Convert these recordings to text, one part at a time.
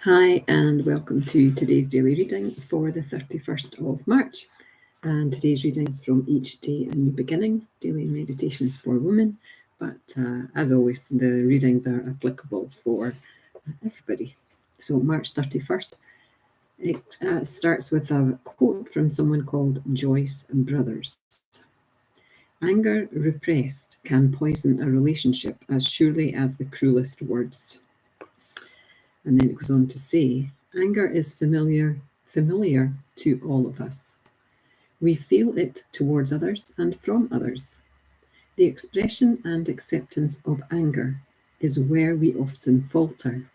Hi, and welcome to today's daily reading for the 31st of March. And today's reading is from Each Day a New Beginning, Daily Meditations for Women. But as always, the readings are applicable for everybody. So, March 31st, it starts with a quote from someone called Joyce Brothers. Anger repressed can poison a relationship as surely as the cruelest words. And then it goes on to say, anger is familiar to all of us. We feel it towards others and from others. The expression and acceptance of anger is where we often falter.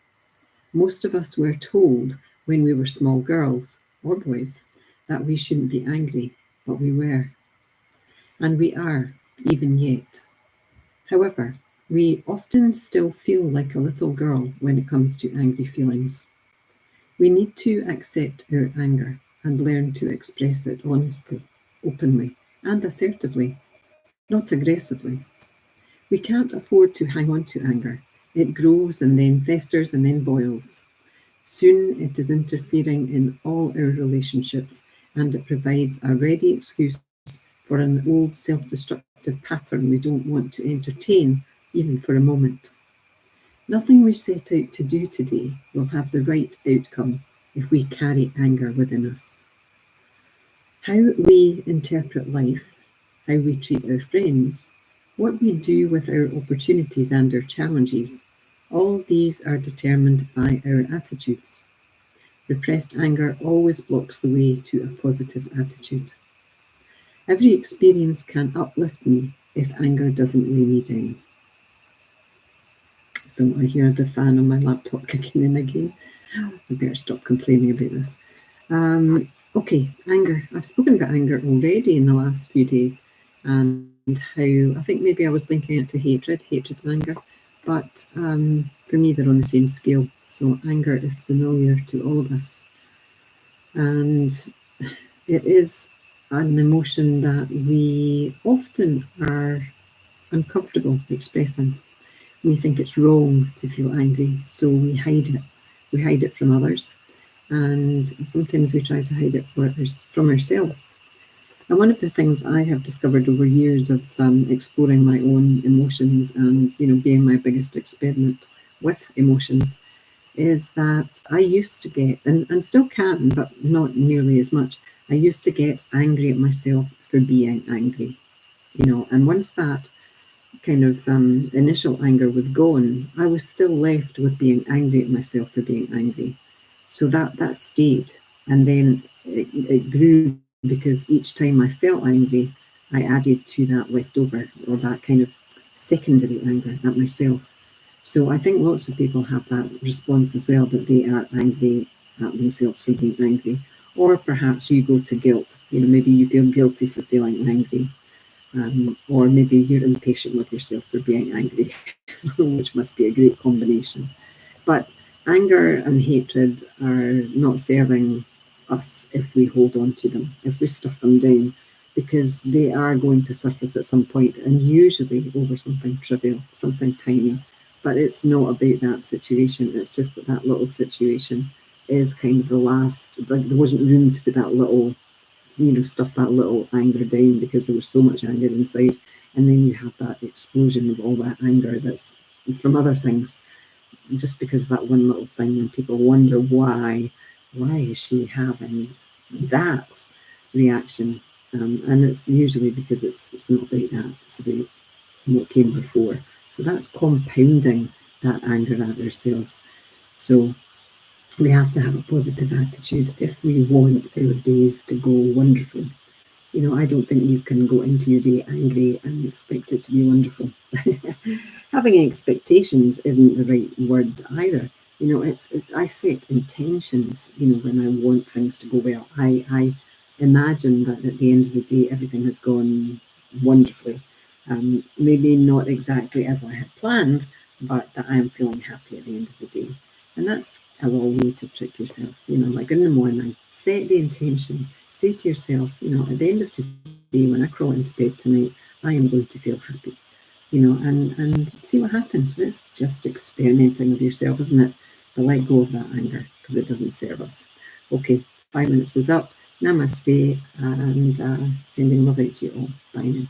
Most of us were told when we were small girls or boys that we shouldn't be angry, but we were. And we are, even yet. However, we often still feel like a little girl when it comes to angry feelings. We need to accept our anger and learn to express it honestly, openly, and assertively, not aggressively. We can't afford to hang on to anger. It grows and then festers and then boils. Soon it is interfering in all our relationships, and it provides a ready excuse for an old self-destructive pattern we don't want to entertain, even for a moment. Nothing we set out to do today will have the right outcome if we carry anger within us. How we interpret life, how we treat our friends, what we do with our opportunities and our challenges, all these are determined by our attitudes. Repressed anger always blocks the way to a positive attitude. Every experience can uplift me if anger doesn't weigh me down. So I hear the fan on my laptop kicking in again. I better stop complaining about this. Okay, anger. I've spoken about anger already in the last few days, and how I think maybe I was linking it to hatred and anger, but for me they're on the same scale. So anger is familiar to all of us, and it is an emotion that we often are uncomfortable expressing. We think it's wrong to feel angry, so we hide it. We hide it from others, and sometimes we try to hide it from ourselves. And one of the things I have discovered over years of exploring my own emotions and being my biggest experiment with emotions is that I used to get, and still can, but not nearly as much, I used to get angry at myself for being angry. And once that kind of initial anger was gone, I was still left with being angry at myself for being angry. So that stayed. And then it grew because each time I felt angry, I added to that leftover or that kind of secondary anger at myself. So I think lots of people have that response as well, that they are angry at themselves for being angry. Or perhaps you go to guilt. Maybe you feel guilty for feeling angry. Or maybe you're impatient with yourself for being angry, which must be a great combination. But anger and hatred are not serving us if we hold on to them, if we stuff them down, because they are going to surface at some point, and usually over something trivial, something tiny. But it's not about that situation. It's just that little situation is kind of the last, like there wasn't room to put that little stuff that little anger down because there was so much anger inside. And then you have that explosion of all that anger that's from other things, just because of that one little thing. And people wonder why is she having that reaction? And it's usually because it's not about that, it's about what came before. So that's compounding that anger at ourselves. So we have to have a positive attitude if we want our days to go wonderfully. I don't think you can go into your day angry and expect it to be wonderful. Having expectations isn't the right word either. It's I set intentions, when I want things to go well. I imagine that at the end of the day, everything has gone wonderfully. Maybe not exactly as I had planned, but that I am feeling happy at the end of the day. And that's a little way to trick yourself. Like in the morning, set the intention. Say to yourself, at the end of today, when I crawl into bed tonight, I am going to feel happy. And see what happens. It's just experimenting with yourself, isn't it? But let go of that anger, because it doesn't serve us. Okay, 5 minutes is up. Namaste, and sending love out to you all. Bye now.